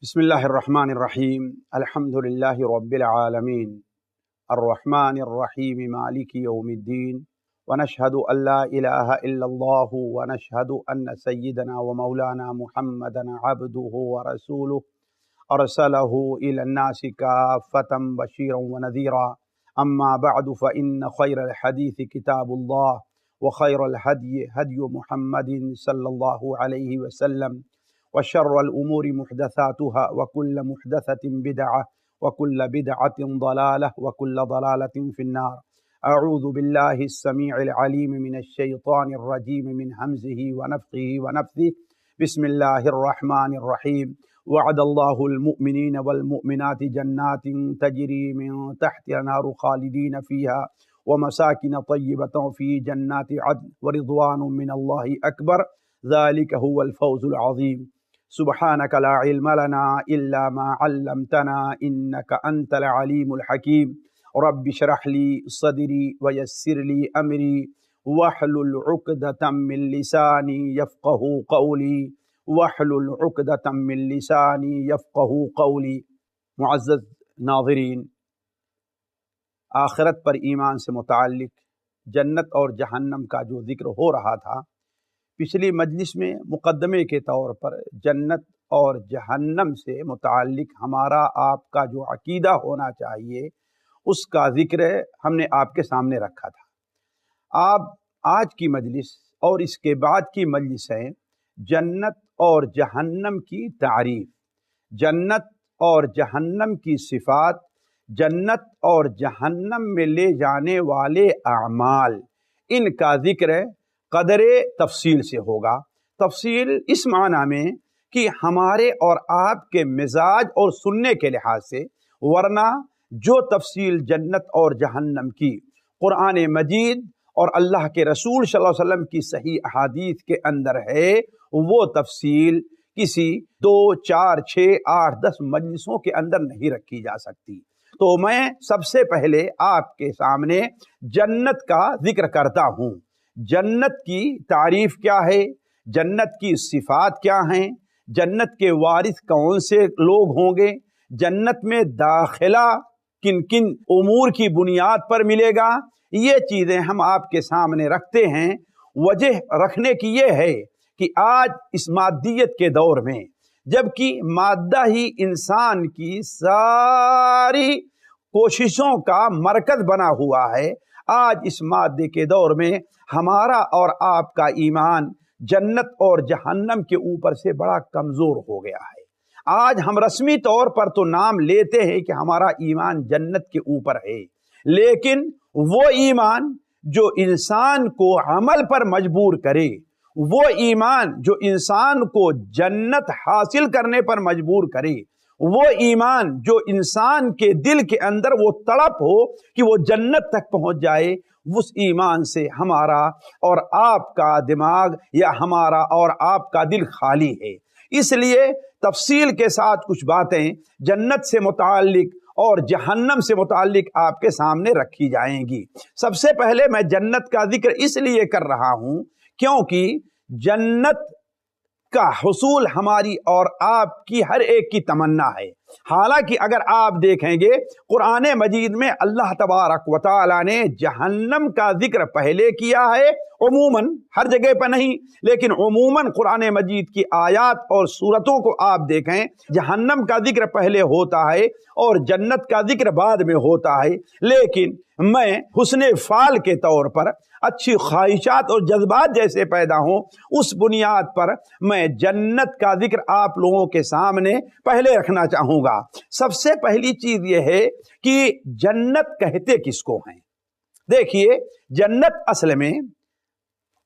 بسم اللہ الرحمن الرحیم الحمد للہ رب العالمین الرحمن الرحیم مالک یوم الدین ونشہد ان لا الہ الا اللہ ونشہد ان سیدنا ومولانا محمدا عبدہ ورسولہ ارسلہ الی الناس کافۃ بشیرا ونذیرا اما بعد فإن خیر الحدیث کتاب اللہ وخیر الہدی ہدی محمد صلی اللہ علیہ وسلم وشر الأمور محدثاتها وكل محدثة بدعة وكل بدعة ضلالة وكل ضلالة في النار. أعوذ بالله السميع العليم من الشيطان الرجيم من همزه ونفخه ونفثه. بسم الله الرحمن الرحيم. وعد الله المؤمنين والمؤمنات جنات تجري من تحتها الأنهار خالدين فيها ومساكن طيبة في جنات عدن ورضوان من الله أكبر. ذلك هو الفوز العظيم. سبحانك لا علم لنا إلا ما علمتنا إنك أنت العليم الحكيم. رب اشرح لي صدري ويسر لي أمري واحلل عقدة من لساني يفقهوا قولي واحلل عقدة من لساني يفقهوا قولي. معزز ناظرین، آخرت پر ایمان سے متعلق جنت اور جہنم کا جو ذکر ہو رہا تھا، پچھلی مجلس میں مقدمے کے طور پر جنت اور جہنم سے متعلق ہمارا آپ کا جو عقیدہ ہونا چاہیے اس کا ذکر ہم نے آپ کے سامنے رکھا تھا. آپ آج کی مجلس اور اس کے بعد کی مجلسیں جنت اور جہنم کی تعریف، جنت اور جہنم کی صفات، جنت اور جہنم میں لے جانے والے اعمال، ان کا ذکر قدر تفصیل سے ہوگا. تفصیل اس معنی میں کہ ہمارے اور آپ کے مزاج اور سننے کے لحاظ سے، ورنہ جو تفصیل جنت اور جہنم کی قرآن مجید اور اللہ کے رسول صلی اللہ علیہ وسلم کی صحیح احادیث کے اندر ہے، وہ تفصیل کسی 2 4 6 8 10 مجلسوں کے اندر نہیں رکھی جا سکتی. تو میں سب سے پہلے آپ کے سامنے جنت کا ذکر کرتا ہوں. جنت کی تعریف کیا ہے، جنت کی صفات کیا ہیں، جنت کے وارث کون سے لوگ ہوں گے، جنت میں داخلہ کن کن امور کی بنیاد پر ملے گا، یہ چیزیں ہم آپ کے سامنے رکھتے ہیں. وجہ رکھنے کی یہ ہے کہ آج اس مادیت کے دور میں، جبکہ مادہ ہی انسان کی ساری کوششوں کا مرکز بنا ہوا ہے، آج اس مادے کے دور میں ہمارا اور آپ کا ایمان جنت اور جہنم کے اوپر سے بڑا کمزور ہو گیا ہے. آج ہم رسمی طور پر تو نام لیتے ہیں کہ ہمارا ایمان جنت کے اوپر ہے، لیکن وہ ایمان جو انسان کو عمل پر مجبور کرے، وہ ایمان جو انسان کو جنت حاصل کرنے پر مجبور کرے، وہ ایمان جو انسان کے دل کے اندر وہ تڑپ ہو کہ وہ جنت تک پہنچ جائے، اس ایمان سے ہمارا اور آپ کا دماغ یا ہمارا اور آپ کا دل خالی ہے. اس لیے تفصیل کے ساتھ کچھ باتیں جنت سے متعلق اور جہنم سے متعلق آپ کے سامنے رکھی جائیں گی. سب سے پہلے میں جنت کا ذکر اس لیے کر رہا ہوں کیونکہ جنت کا حصول ہماری اور آپ کی ہر ایک کی تمنا ہے. حالانکہ اگر آپ دیکھیں گے قرآن مجید میں اللہ تبارک و تعالی نے جہنم کا ذکر پہلے کیا ہے، عموماً ہر جگہ پر نہیں لیکن عموماً قرآن مجید کی آیات اور سورتوں کو آپ دیکھیں، جہنم کا ذکر پہلے ہوتا ہے اور جنت کا ذکر بعد میں ہوتا ہے. لیکن میں حسن فعال کے طور پر، اچھی خواہشات اور جذبات جیسے پیدا ہوں، اس بنیاد پر میں جنت کا ذکر آپ لوگوں کے سامنے پہلے رکھنا چاہوں گا. سب سے پہلی چیز یہ ہے کہ جنت کہتے کس کو ہیں. دیکھیے، جنت اصل میں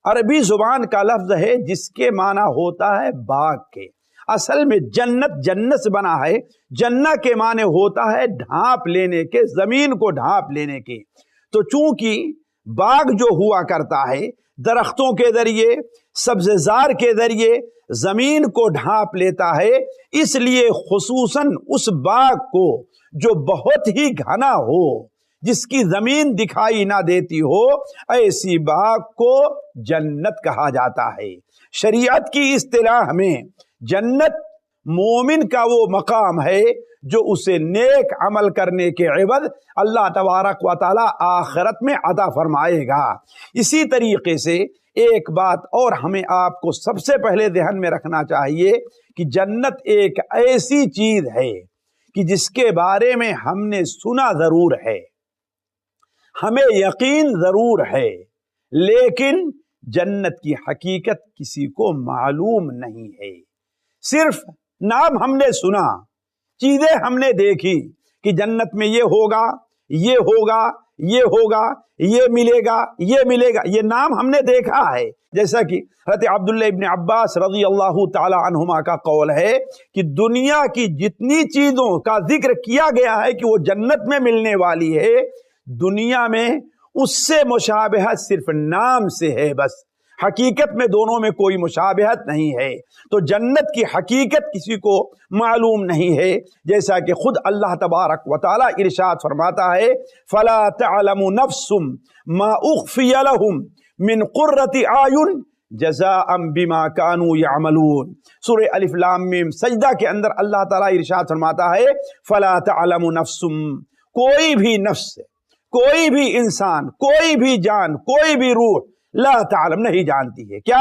عربی زبان کا لفظ ہے جس کے معنی ہوتا ہے باغ کے. اصل میں جنت سے بنا ہے. جنہ کے معنی ہوتا ہے ڈھانپ لینے کے، زمین کو ڈھانپ لینے کے. تو چونکہ باغ جو ہوا کرتا ہے درختوں کے ذریعے، سبززار کے ذریعے زمین کو ڈھانپ لیتا ہے، اس لیے خصوصاً اس باغ کو جو بہت ہی گھنا ہو، جس کی زمین دکھائی نہ دیتی ہو، ایسی باغ کو جنت کہا جاتا ہے. شریعت کی اصطلاح میں جنت مومن کا وہ مقام ہے جو اسے نیک عمل کرنے کے عوض اللہ تبارک و تعالی آخرت میں عطا فرمائے گا۔ اسی طریقے سے ایک بات اور ہمیں آپ کو سب سے پہلے ذہن میں رکھنا چاہیے کہ جنت ایک ایسی چیز ہے کہ جس کے بارے میں ہم نے سنا ضرور ہے، ہمیں یقین ضرور ہے، لیکن جنت کی حقیقت کسی کو معلوم نہیں ہے۔ صرف نام ہم نے سنا، چیزیں ہم نے دیکھی کہ جنت میں یہ ہوگا، یہ ہوگا، یہ ہوگا، یہ ملے گا، یہ ملے گا، یہ نام ہم نے دیکھا ہے۔ جیسا کہ حضرت عبداللہ ابن عباس رضی اللہ تعالی عنہما کا قول ہے کہ دنیا کی جتنی چیزوں کا ذکر کیا گیا ہے کہ وہ جنت میں ملنے والی ہے، دنیا میں اس سے مشابہت صرف نام سے ہے، بس حقیقت میں دونوں میں کوئی مشابہت نہیں ہے۔ تو جنت کی حقیقت کسی کو معلوم نہیں ہے، جیسا کہ خود اللہ تبارک و تعالی ارشاد فرماتا ہے فَلَا تَعْلَمُ نَفْسٌ مَا أُخْفِيَ لَهُم مِّن قُرَّةِ أَعْيُنٍ جَزَاءً بِمَا كَانُوا يَعْمَلُونَ۔ سورہ الف لام میم سجدہ کے اندر اللہ تعالی ارشاد فرماتا ہے فَلَا تَعْلَمُ نَفْسٌ، کوئی بھی نفس، کوئی بھی انسان، کوئی بھی جان، کوئی بھی روح لا تعلم نہیں جانتی ہے کیا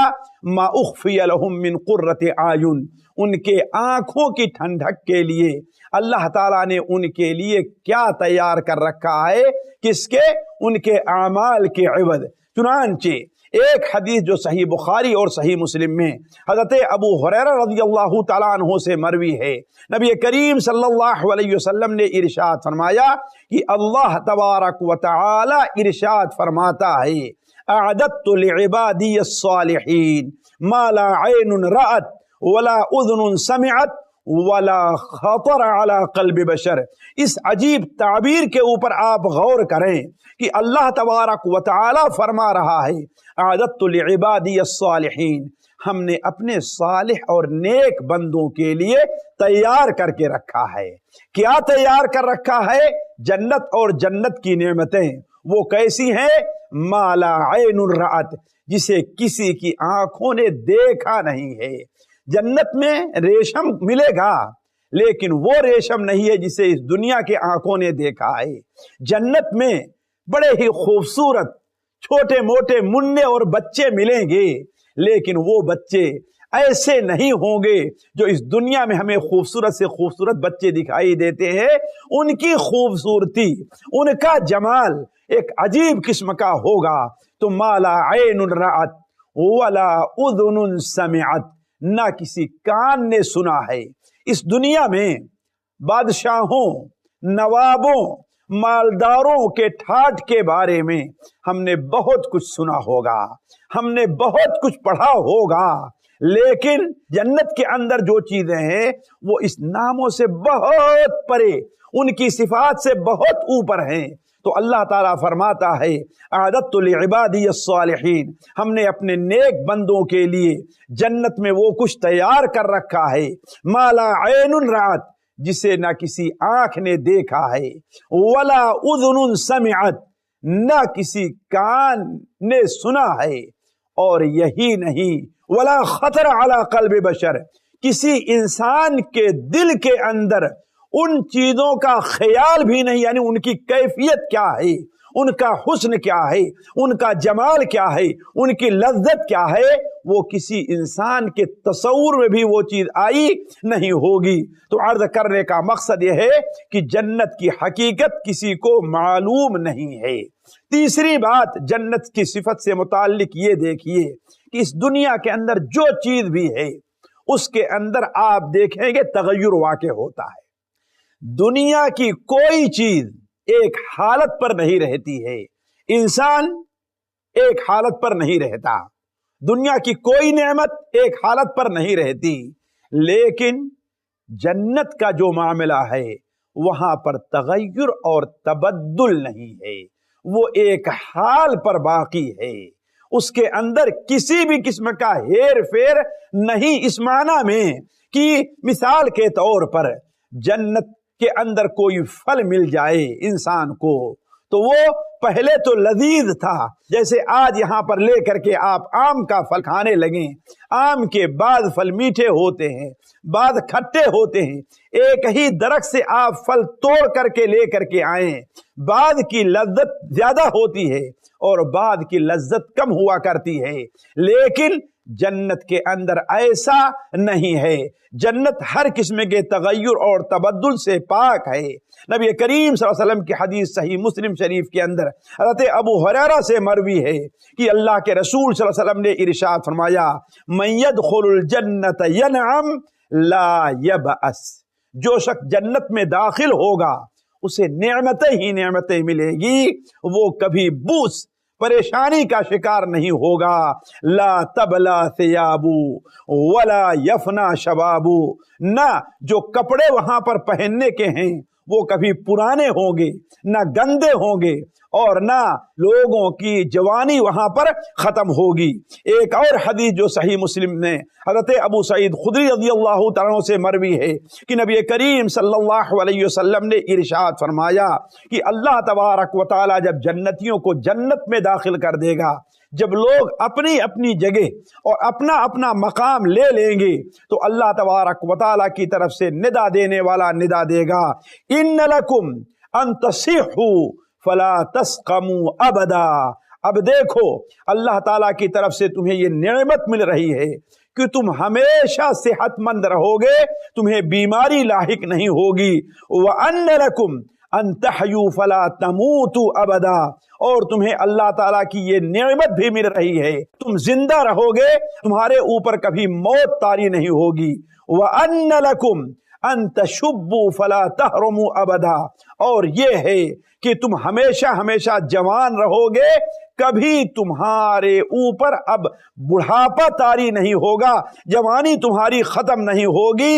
ما اخفی لهم من قرۃ اعین، ان کے آنکھوں کی ٹھنڈک کے لیے اللہ تعالیٰ نے ان کے لیے کیا تیار کر رکھا ہے، کس کے؟ ان کے اعمال کے عوض۔ چنانچہ ایک حدیث جو صحیح بخاری اور صحیح مسلم میں حضرت ابو ہریرہ رضی اللہ تعالیٰ عنہ سے مروی ہے، نبی کریم صلی اللہ علیہ وسلم نے ارشاد فرمایا کہ اللہ تبارک و تعالی ارشاد فرماتا ہے اعددت لعبادی الصالحین ما لا عین رأت ولا اذن سمعت ولا خطر علی قلب بشر۔ اس عجیب تعبیر کے اوپر آپ غور کریں کہ اللہ تبارک و تعالی فرما رہا ہے اعددت لعبادی الصالحین، ہم نے اپنے صالح اور نیک بندوں کے لیے تیار کر کے رکھا ہے۔ کیا تیار کر رکھا ہے؟ جنت اور جنت کی نعمتیں۔ وہ کیسی ہیں؟ ما لا عین رأت، جسے کسی کی آنکھوں نے دیکھا نہیں ہے۔ جنت میں ریشم ملے گا، لیکن وہ ریشم نہیں ہے جسے اس دنیا کے آنکھوں نے دیکھا ہے۔ جنت میں بڑے ہی خوبصورت چھوٹے موٹے منڈے اور بچے ملیں گے، لیکن وہ بچے ایسے نہیں ہوں گے جو اس دنیا میں ہمیں خوبصورت سے خوبصورت بچے دکھائی دیتے ہیں۔ ان کی خوبصورتی، ان کا جمال ایک عجیب قسم کا ہوگا۔ تو ما لا عین رأت ولا اذن سمعت، نہ کسی کان نے سنا ہے۔ اس دنیا میں بادشاہوں، نوابوں، مالداروں کے ٹھاٹ کے بارے میں ہم نے بہت کچھ سنا ہوگا، ہم نے بہت کچھ پڑھا ہوگا، لیکن جنت کے اندر جو چیزیں ہیں وہ اس ناموں سے بہت پرے، ان کی صفات سے بہت اوپر ہیں۔ تو اللہ تعالیٰ فرماتا ہے اعددت لعبادی الصالحین، ہم نے اپنے نیک بندوں کے لیے جنت میں وہ کچھ تیار کر رکھا ہے ما لا عین رأت، جسے نہ کسی آنکھ نے دیکھا ہے، ولا اذن سمعت، نہ کسی کان نے سنا ہے، اور یہی نہیں ولا خطر علی قلب بشر، کسی انسان کے دل کے اندر ان چیزوں کا خیال بھی نہیں، یعنی ان کی کیفیت کیا ہے، ان کا حسن کیا ہے، ان کا جمال کیا ہے، ان کی لذت کیا ہے، وہ کسی انسان کے تصور میں بھی وہ چیز آئی نہیں ہوگی۔ تو عرض کرنے کا مقصد یہ ہے کہ جنت کی حقیقت کسی کو معلوم نہیں ہے۔ تیسری بات جنت کی صفت سے متعلق یہ دیکھیے کہ اس دنیا کے اندر جو چیز بھی ہے اس کے اندر آپ دیکھیں گے تغیر واقع ہوتا ہے۔ دنیا کی کوئی چیز ایک حالت پر نہیں رہتی ہے، انسان ایک حالت پر نہیں رہتا، دنیا کی کوئی نعمت ایک حالت پر نہیں رہتی، لیکن جنت کا جو معاملہ ہے وہاں پر تغیر اور تبدل نہیں ہے، وہ ایک حال پر باقی ہے، اس کے اندر کسی بھی قسم کا ہیر پھیر نہیں۔ اس معنی میں کہ مثال کے طور پر جنت کے اندر کوئی پھل مل جائے انسان کو تو وہ پہلے تو لذیذ تھا، جیسے آج یہاں پر لے کر کے آپ آم کا پھل کھانے لگیں، آم کے بعض پھل میٹھے ہوتے ہیں، بعض کھٹے ہوتے ہیں، ایک ہی درخت سے آپ پھل توڑ کر کے لے کر کے آئیں، بعض کی لذت زیادہ ہوتی ہے اور بعض کی لذت کم ہوا کرتی ہے، لیکن جنت کے اندر ایسا نہیں ہے۔ جنت ہر قسم کے تغیر اور تبدل سے پاک ہے۔ نبی کریم صلی اللہ علیہ وسلم کی حدیث صحیح مسلم شریف کے اندر حضرت ابو ہریرہ سے مروی ہے کہ اللہ کے رسول صلی اللہ علیہ وسلم نے ارشاد فرمایا، من يدخل الجنت ینعم لا یبأس، جو شخص جنت میں داخل ہوگا اسے نعمتیں ہی نعمتیں ملے گی، وہ کبھی بوس پریشانی کا شکار نہیں ہوگا۔ لا تبلا ثیابو ولا یفنا شبابو، نہ جو کپڑے وہاں پر پہننے کے ہیں وہ کبھی پرانے ہوں گے، نہ گندے ہوں گے، اور نہ لوگوں کی جوانی وہاں پر ختم ہوگی۔ ایک اور حدیث جو صحیح مسلم میں حضرت ابو سعید خدری رضی اللہ تعالیٰ عنہ سے مروی ہے کہ نبی کریم صلی اللہ علیہ وسلم نے ارشاد فرمایا کہ اللہ تبارک و تعالیٰ جب جنتیوں کو جنت میں داخل کر دے گا، جب لوگ اپنی اپنی جگہ اور اپنا اپنا مقام لے لیں گے تو اللہ تبارک و تعالیٰ کی طرف سے ندا دینے والا ندا دے گا، ان لکم ان تصیحوا فلا تسقموا ابدا۔ اب دیکھو اللہ تعالیٰ کی طرف سے تمہیں یہ نعمت مل رہی ہے کہ تم ہمیشہ صحت مند رہو گے، تمہیں بیماری لاحق نہیں ہوگی، وَأَنَّ لَكُمْ أَن تَحْيُوا فَلَا تَمُوتُوا أَبَدًا، اور تمہیں اللہ تعالیٰ کی یہ نعمت بھی مل رہی ہے، تم زندہ رہو گے، تمہارے اوپر کبھی موت طاری نہیں ہوگی، وَأَنَّ لَكُمْ أَن تَشُبُّوا فَلَا تَحْرُمُوا أَبَدًا، اور یہ ہے کہ تم ہمیشہ ہمیشہ جوان رہو گے، کبھی تمہارے اوپر اب بڑھاپا طاری نہیں ہوگا، جوانی تمہاری ختم نہیں ہوگی،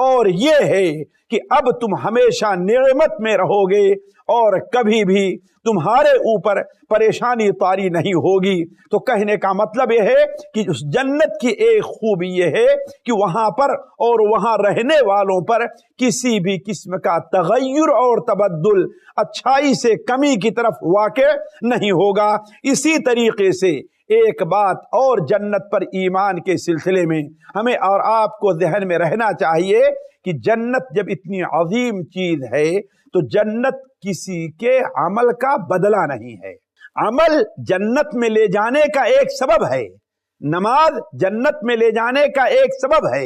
اور یہ ہے کہ اب تم ہمیشہ نعمت میں رہو گے اور کبھی بھی تمہارے اوپر پریشانی طاری نہیں ہوگی۔ تو کہنے کا مطلب یہ ہے کہ اس جنت کی ایک خوبی یہ ہے کہ وہاں پر اور وہاں رہنے والوں پر کسی بھی قسم کا تغیر اور تبدل، اچھائی سے کمی کی طرف واقع نہیں ہوگا۔ اسی طریقے سے ایک بات اور جنت پر ایمان کے سلسلے میں ہمیں اور آپ کو ذہن میں رہنا چاہیے کہ جنت جب اتنی عظیم چیز ہے تو جنت کسی کے عمل کا بدلہ نہیں ہے۔ عمل جنت میں لے جانے کا ایک سبب ہے، نماز جنت میں لے جانے کا ایک سبب ہے،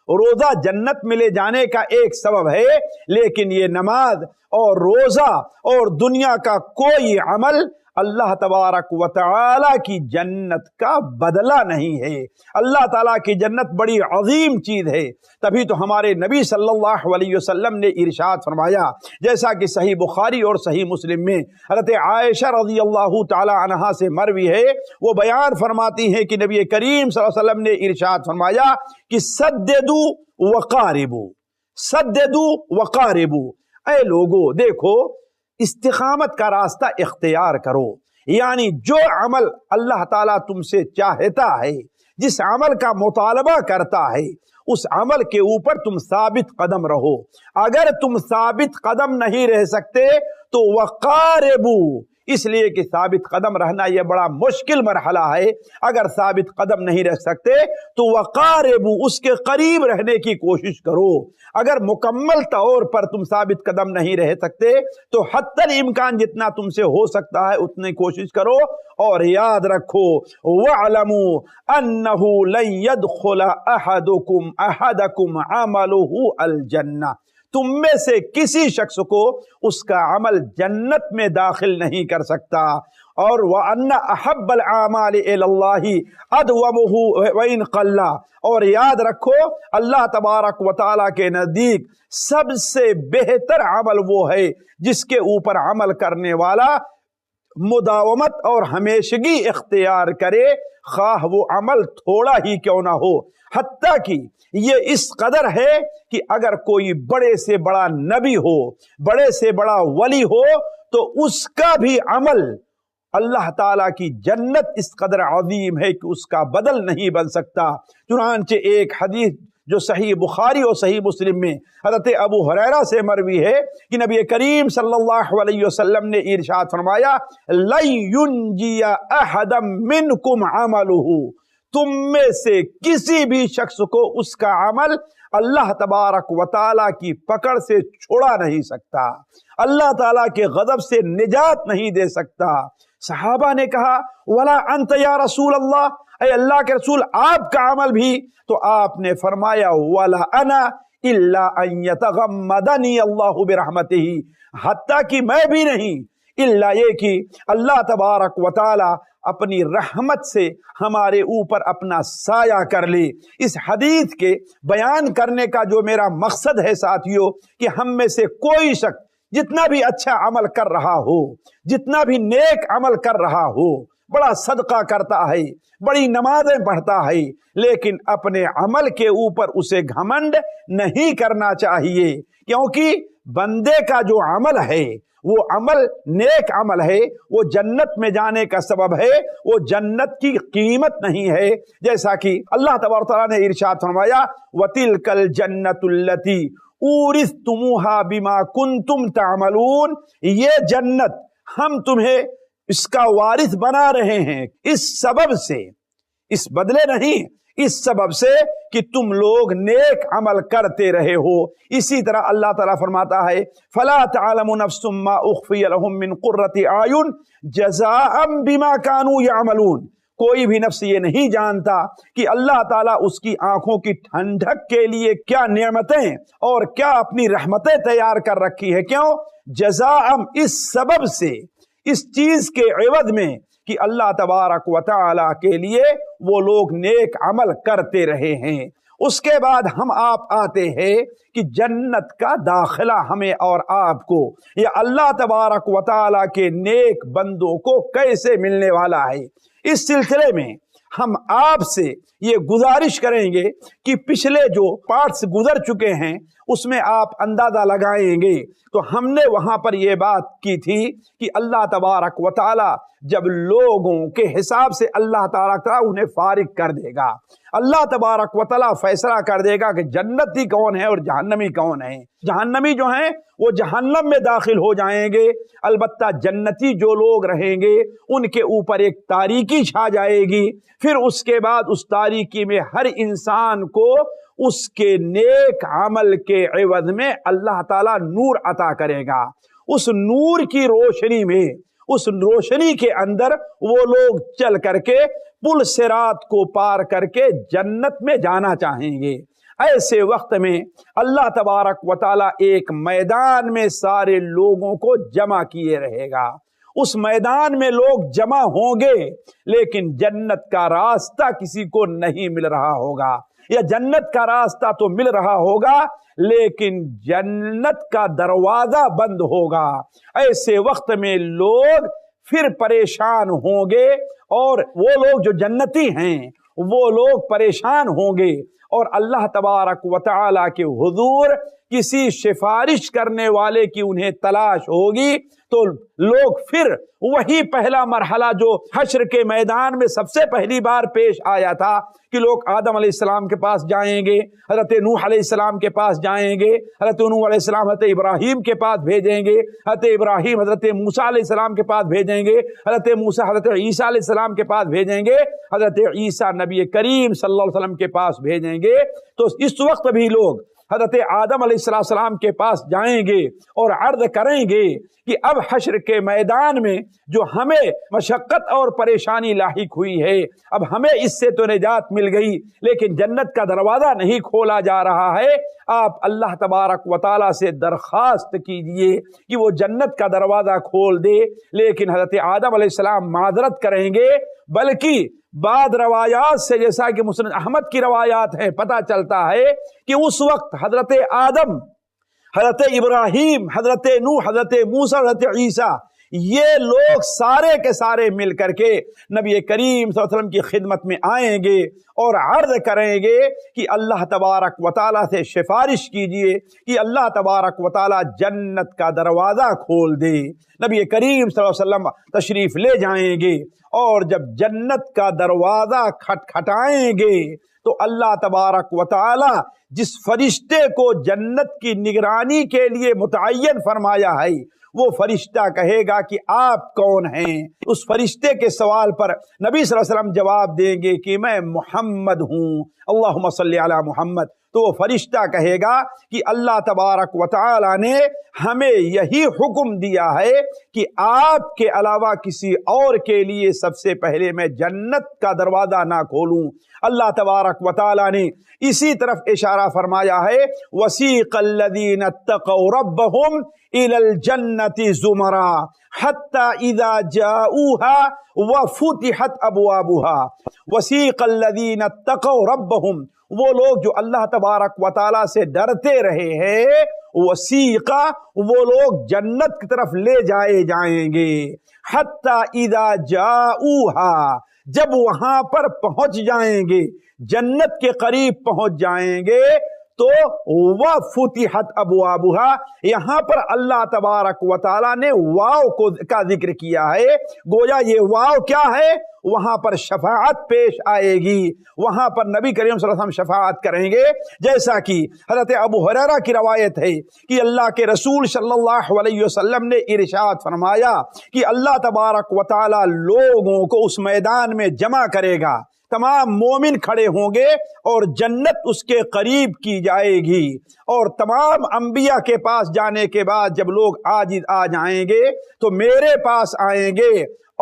روزہ جنت میں لے جانے کا ایک سبب ہے، لیکن یہ نماز اور روزہ اور دنیا کا کوئی عمل اللہ تبارک و تعالی کی جنت کا بدلہ نہیں ہے۔ اللہ تعالیٰ کی جنت بڑی عظیم چیز ہے، تبھی تو ہمارے نبی صلی اللہ علیہ وسلم نے ارشاد فرمایا، جیسا کہ صحیح بخاری اور صحیح مسلم میں حضرت عائشہ رضی اللہ تعالی عنہا سے مروی ہے، وہ بیان فرماتی ہیں کہ نبی کریم صلی اللہ علیہ وسلم نے ارشاد فرمایا کہ سددوا وقاربوا، سددوا وقاربوا، اے لوگو دیکھو استقامت کا راستہ اختیار کرو، یعنی جو عمل اللہ تعالیٰ تم سے چاہتا ہے، جس عمل کا مطالبہ کرتا ہے، اس عمل کے اوپر تم ثابت قدم رہو۔ اگر تم ثابت قدم نہیں رہ سکتے تو وقاربوا، اس لیے کہ ثابت قدم رہنا یہ بڑا مشکل مرحلہ ہے، اگر ثابت قدم نہیں رہ سکتے تو وقاربوا، اس کے قریب رہنے کی کوشش کرو۔ اگر مکمل طور پر تم ثابت قدم نہیں رہ سکتے تو حتی الامکان جتنا تم سے ہو سکتا ہے اتنی کوشش کرو، اور یاد رکھو وَاعْلَمُوا أَنَّهُ لَن يَدْخُلَ أَحَدَكُمْ عَمَلُهُ الْجَنَّةَ، تم میں سے کسی شخص کو اس کا عمل جنت میں داخل نہیں کر سکتا، اور وَأَنَّ أَحَبَّ الْأَعْمَالِ إِلَى اللَّهِ أَدْوَمُهُ وَإِنْ قَلَّ، اور یاد رکھو اللہ تبارک و تعالیٰ کے نزدیک سب سے بہتر عمل وہ ہے جس کے اوپر عمل کرنے والا مداومت اور ہمیشگی اختیار کرے، خواہ وہ عمل تھوڑا ہی کیوں نہ ہو، حتیٰ کہ یہ اس قدر ہے کہ اگر کوئی بڑے سے بڑا نبی ہو، بڑے سے بڑا ولی ہو، تو اس کا بھی عمل اللہ تعالیٰ کی جنت اس قدر عظیم ہے کہ اس کا بدل نہیں بن سکتا۔ چنانچہ ایک حدیث جو صحیح بخاری اور صحیح مسلم میں حضرت ابو ہریرہ سے مروی ہے کہ نبی کریم صلی اللہ علیہ وسلم نے ارشاد فرمایا لَن يُنْجِيَ أَحَدًا مِّنْكُمْ عَمَلُهُ، تم میں سے کسی بھی شخص کو اس کا عمل اللہ تبارک و تعالیٰ کی پکڑ سے چھوڑا نہیں سکتا، اللہ تعالیٰ کے غضب سے نجات نہیں دے سکتا۔ صحابہ نے کہا وَلَا أَنْتَ يَا رسول اللہ، اے اللہ کے رسول آپ کا عمل بھی؟ تو آپ نے فرمایا وَلَا أَنَا إِلَّا أَن يَتَغَمَّدَنِي اللَّهُ بِرَحْمَتِهِ، حتیٰ کہ میں بھی نہیں، الا یہ کہ اللہ تبارک و تعالی اپنی رحمت سے ہمارے اوپر اپنا سایہ کر لے۔ اس حدیث کے بیان کرنے کا جو میرا مقصد ہے ساتھیو، کہ ہم میں سے کوئی شخص جتنا بھی اچھا عمل کر رہا ہو، جتنا بھی نیک عمل کر رہا ہو، بڑا صدقہ کرتا ہے، بڑی نمازیں پڑھتا ہے، لیکن اپنے عمل کے اوپر اسے گھمنڈ نہیں کرنا چاہیے، کیونکہ بندے کا جو عمل ہے وہ عمل نیک عمل ہے، وہ جنت میں جانے کا سبب ہے، وہ جنت کی قیمت نہیں ہے۔ جیسا کہ اللہ تبارک و تعالیٰ نے ارشاد فرمایا وَتِلْكَ الْجَنَّةُ الَّتِي أُورِثْتُمُوهَا بِمَا كُنْتُمْ تَعْمَلُونَ، یہ جنت ہم تمہیں اس کا وارث بنا رہے ہیں اس سبب سے، اس بدلے نہیں، اس سبب سے کہ تم لوگ نیک عمل کرتے رہے ہو۔ اسی طرح اللہ تعالیٰ فرماتا ہے فَلَا تَعْلَمُ نَفْسٌ مَّا أُخْفِيَ لَهُم مِّن قُرَّةِ أَعْيُنٍ جَزَاءً بِمَا كَانُوا يَعْمَلُونَ، کوئی بھی نفس یہ نہیں جانتا کہ اللہ تعالیٰ اس کی آنکھوں کی ٹھنڈک کے لیے کیا نعمتیں اور کیا اپنی رحمتیں تیار کر رکھی ہے۔ کیوں؟ جزاءً، اس سبب سے، اس چیز کے عوض میں کہ اللہ تبارک و تعالیٰ کے لیے وہ لوگ نیک عمل کرتے رہے ہیں۔ اس کے بعد ہم آپ آتے ہیں کہ جنت کا داخلہ ہمیں اور آپ کو یا اللہ تبارک و تعالیٰ کے نیک بندوں کو کیسے ملنے والا ہے۔ اس سلسلے میں ہم آپ سے یہ گزارش کریں گے کہ پچھلے جو پارٹس گزر چکے ہیں اس میں آپ اندازہ لگائیں گے تو ہم نے وہاں پر یہ بات کی تھی کہ اللہ تبارک و تعالی جب لوگوں کے حساب سے اللہ تبارک تعالی انہیں فارغ کر دے گا، اللہ تبارک و تعالی فیصلہ کر دے گا کہ جنتی کون ہے اور جہنمی کون ہے۔ جہنمی جو ہیں وہ جہنم میں داخل ہو جائیں گے، البتہ جنتی جو لوگ رہیں گے ان کے اوپر ایک تاریکی چھا جائے گی، پھر اس کے بعد اس تاریکی میں ہر انسان کو اس کے نیک عمل کے عوض میں اللہ تعالیٰ نور عطا کرے گا۔ اس نور کی روشنی میں، اس روشنی کے اندر وہ لوگ چل کر کے پل صراط کو پار کر کے جنت میں جانا چاہیں گے۔ ایسے وقت میں اللہ تبارک و تعالیٰ ایک میدان میں سارے لوگوں کو جمع کیے رہے گا۔ اس میدان میں لوگ جمع ہوں گے لیکن جنت کا راستہ کسی کو نہیں مل رہا ہوگا، یا جنت کا راستہ تو مل رہا ہوگا لیکن جنت کا دروازہ بند ہوگا۔ ایسے وقت میں لوگ پھر پریشان ہوں گے، اور وہ لوگ جو جنتی ہیں وہ لوگ پریشان ہوں گے، اور اللہ تبارک و تعالی کے حضور کسی سفارش کرنے والے کی انہیں تلاش ہوگی، تو لوگ پھر وہی پہلا مرحلہ جو حشر کے میدان میں سب سے پہلی بار پیش آیا تھا کہ لوگ آدم علیہ السلام کے پاس جائیں گے، حضرت نوح علیہ السلام کے پاس جائیں گے، حضرت نوح علیہ السلام حضرت ابراہیم کے پاس بھیجیں گے، حضرت ابراہیم حضرت موسیٰ علیہ السلام کے پاس بھیجیں گے، حضرت موسیٰ حضرت عیسیٰ علیہ السلام کے پاس بھیجیں گے، حضرت عیسیٰ نبی کریم صلی اللہ علیہ وسلم کے پاس بھیجیں گے۔ تو اس وقت بھی لوگ حضرت آدم علیہ السلام کے پاس جائیں گے اور عرض کریں گے کہ اب حشر کے میدان میں جو ہمیں مشقت اور پریشانی لاحق ہوئی ہے، اب ہمیں اس سے تو نجات مل گئی لیکن جنت کا دروازہ نہیں کھولا جا رہا ہے، آپ اللہ تبارک و تعالیٰ سے درخواست کیجئے کہ وہ جنت کا دروازہ کھول دے۔ لیکن حضرت آدم علیہ السلام معذرت کریں گے، بلکہ بعد روایات سے جیسا کہ مسند احمد کی روایات ہیں پتہ چلتا ہے کہ اس وقت حضرت آدم، حضرت ابراہیم، حضرت نوح، حضرت موسیٰ، حضرت عیسیٰ، یہ لوگ سارے کے سارے مل کر کے نبی کریم صلی اللہ علیہ وسلم کی خدمت میں آئیں گے اور عرض کریں گے کہ اللہ تبارک و تعالیٰ سے سفارش کیجئے کہ اللہ تبارک و تعالیٰ جنت کا دروازہ کھول دے۔ نبی کریم صلی اللہ علیہ وسلم تشریف لے جائیں گے اور جب جنت کا دروازہ کھٹکھٹائیں گے تو اللہ تبارک و تعالی جس فرشتے کو جنت کی نگرانی کے لیے متعین فرمایا ہے وہ فرشتہ کہے گا کہ آپ کون ہیں؟ اس فرشتے کے سوال پر نبی صلی اللہ علیہ وسلم جواب دیں گے کہ میں محمد ہوں، اللہم صلی علی محمد۔ تو وہ فرشتہ کہے گا کہ اللہ تبارک و تعالی نے ہمیں یہی حکم دیا ہے کہ آپ کے علاوہ کسی اور کے لیے سب سے پہلے میں جنت کا دروازہ نہ کھولوں۔ اللہ تبارک و تعالی نے اسی طرف اشارہ فرمایا ہے، وَسِيقَ الَّذِينَ اتَّقَوْا رَبَّهُمْ إِلَى الْجَنَّةِ زُمَرًا حَتَّى إِذَا جَاءُوهَا وَفُتِحَتْ أَبْوَابُهَا۔ وَسِيقَ الَّذِينَ اتَّقَوْا رَبَّهُمْ، وہ لوگ جو اللہ تبارک و تعالیٰ سے ڈرتے رہے ہیں، وسیقہ وہ لوگ جنت کی طرف لے جائے جائیں گے، حتی اذا جاؤوها، جب وہاں پر پہنچ جائیں گے، جنت کے قریب پہنچ جائیں گے تو وَفُتِحَتْ أَبْوَابُهَا، یہاں پر اللہ تبارک و تعالیٰ نے واو کا ذکر کیا ہے، گویا یہ واو کیا ہے؟ وہاں پر شفاعت پیش آئے گی، وہاں پر نبی کریم صلی اللہ علیہ وسلم شفاعت کریں گے، جیسا کہ حضرت ابو ہریرہ کی روایت ہے کہ اللہ کے رسول صلی اللہ علیہ وسلم نے ارشاد فرمایا کہ اللہ تبارک و تعالی لوگوں کو اس میدان میں جمع کرے گا، تمام مومن کھڑے ہوں گے اور جنت اس کے قریب کی جائے گی، اور تمام انبیاء کے پاس جانے کے بعد جب لوگ عاجز آ جائیں گے تو میرے پاس آئیں گے،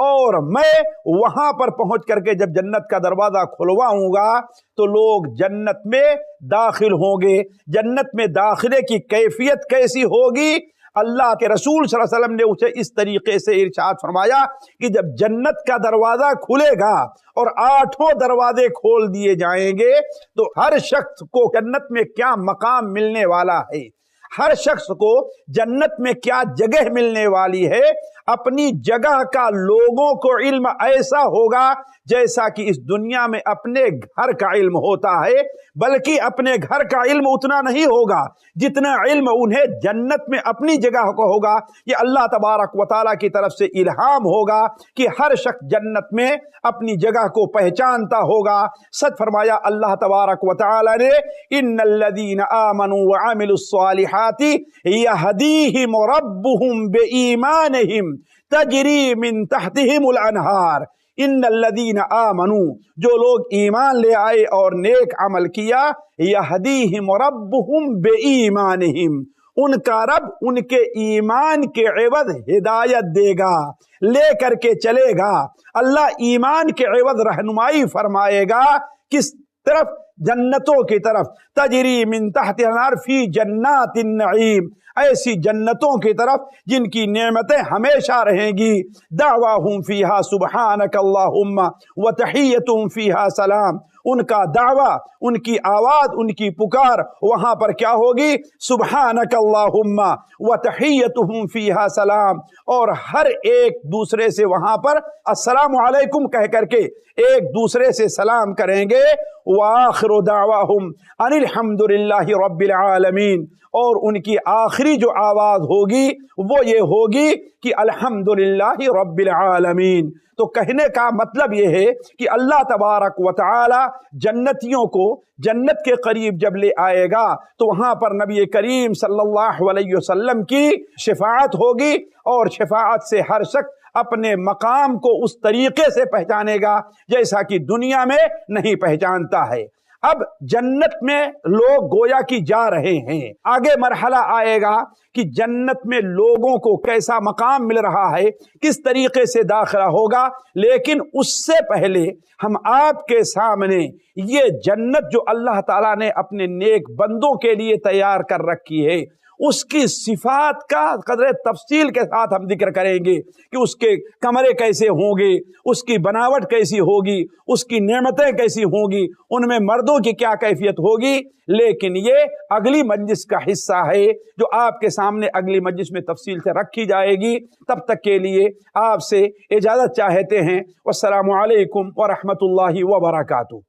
اور میں وہاں پر پہنچ کر کے جب جنت کا دروازہ کھلواؤں گا تو لوگ جنت میں داخل ہوں گے۔ جنت میں داخلے کی کیفیت کیسی ہوگی؟ اللہ کے رسول صلی اللہ علیہ وسلم نے اسے اس طریقے سے ارشاد فرمایا کہ جب جنت کا دروازہ کھلے گا اور 8 دروازے کھول دیے جائیں گے تو ہر شخص کو جنت میں کیا مقام ملنے والا ہے، ہر شخص کو جنت میں کیا جگہ ملنے والی ہے، اپنی جگہ کا لوگوں کو علم ایسا ہوگا جیسا کہ اس دنیا میں اپنے گھر کا علم ہوتا ہے، بلکہ اپنے گھر کا علم اتنا نہیں ہوگا جتنا علم انہیں جنت میں اپنی جگہ کو ہوگا۔ یہ اللہ تبارک و تعالیٰ کی طرف سے الہام ہوگا کہ ہر شخص جنت میں اپنی جگہ کو پہچانتا ہوگا۔ سچ فرمایا اللہ تبارک و تعالیٰ نے، ان الذین آمنوا وعملوا الصالحات یہدیہم ربہم بایمانہم تجری من تحتہم الانہار۔ ان الذین آمنوا، جو لوگ ایمان لے آئے اور نیک عمل کیا، یہدیہم ربہم بایمانہم، ان کا رب ان کے ایمان کے عوض ہدایت دے گا، لے کر کے چلے گا۔ اللہ ایمان کے عوض رہنمائی فرمائے گا، کس طرف؟ جنتوں کی طرف، تجری من تحت الانہار فی جنات النعیم، ایسی جنتوں کی طرف جن کی نعمتیں ہمیشہ رہیں گی۔ دعواہم فیہا سبحانک اللہم وتحیتہم فیہا سلام، ان کا دعویٰ، ان کی آواز، ان کی پکار وہاں پر کیا ہوگی؟ سبحانک اللہم وتحیتہم فیہا سلام، اور ہر ایک دوسرے سے وہاں پر السلام علیکم کہہ کر کے ایک دوسرے سے سلام کریں گے۔ وآخر دعواہم ان الحمد للہ رب العالمین، اور ان کی آخری جو آواز ہوگی وہ یہ ہوگی کہ الحمدللہ رب العالمین۔ تو کہنے کا مطلب یہ ہے کہ اللہ تبارک و تعالی جنتیوں کو جنت کے قریب جب لے آئے گا تو وہاں پر نبی کریم صلی اللہ علیہ وسلم کی شفاعت ہوگی، اور شفاعت سے ہر شخص اپنے مقام کو اس طریقے سے پہچانے گا جیسا کہ دنیا میں نہیں پہچانتا ہے۔ اب جنت میں لوگ گویا کی جا رہے ہیں، آگے مرحلہ آئے گا کہ جنت میں لوگوں کو کیسا مقام مل رہا ہے، کس طریقے سے داخلہ ہوگا، لیکن اس سے پہلے ہم آپ کے سامنے یہ جنت جو اللہ تعالیٰ نے اپنے نیک بندوں کے لیے تیار کر رکھی ہے اس کی صفات کا قدر تفصیل کے ساتھ ہم ذکر کریں گے کہ اس کے کمرے کیسے ہوں گے، اس کی بناوٹ کیسی ہوگی، اس کی نعمتیں کیسی ہوں گی، ان میں مردوں کی کیا کیفیت ہوگی، لیکن یہ اگلی مجلس کا حصہ ہے جو آپ کے سامنے اگلی مجلس میں تفصیل سے رکھی جائے گی۔ تب تک کے لیے آپ سے اجازت چاہتے ہیں۔ والسلام علیکم ورحمۃ اللہ وبرکاتہ۔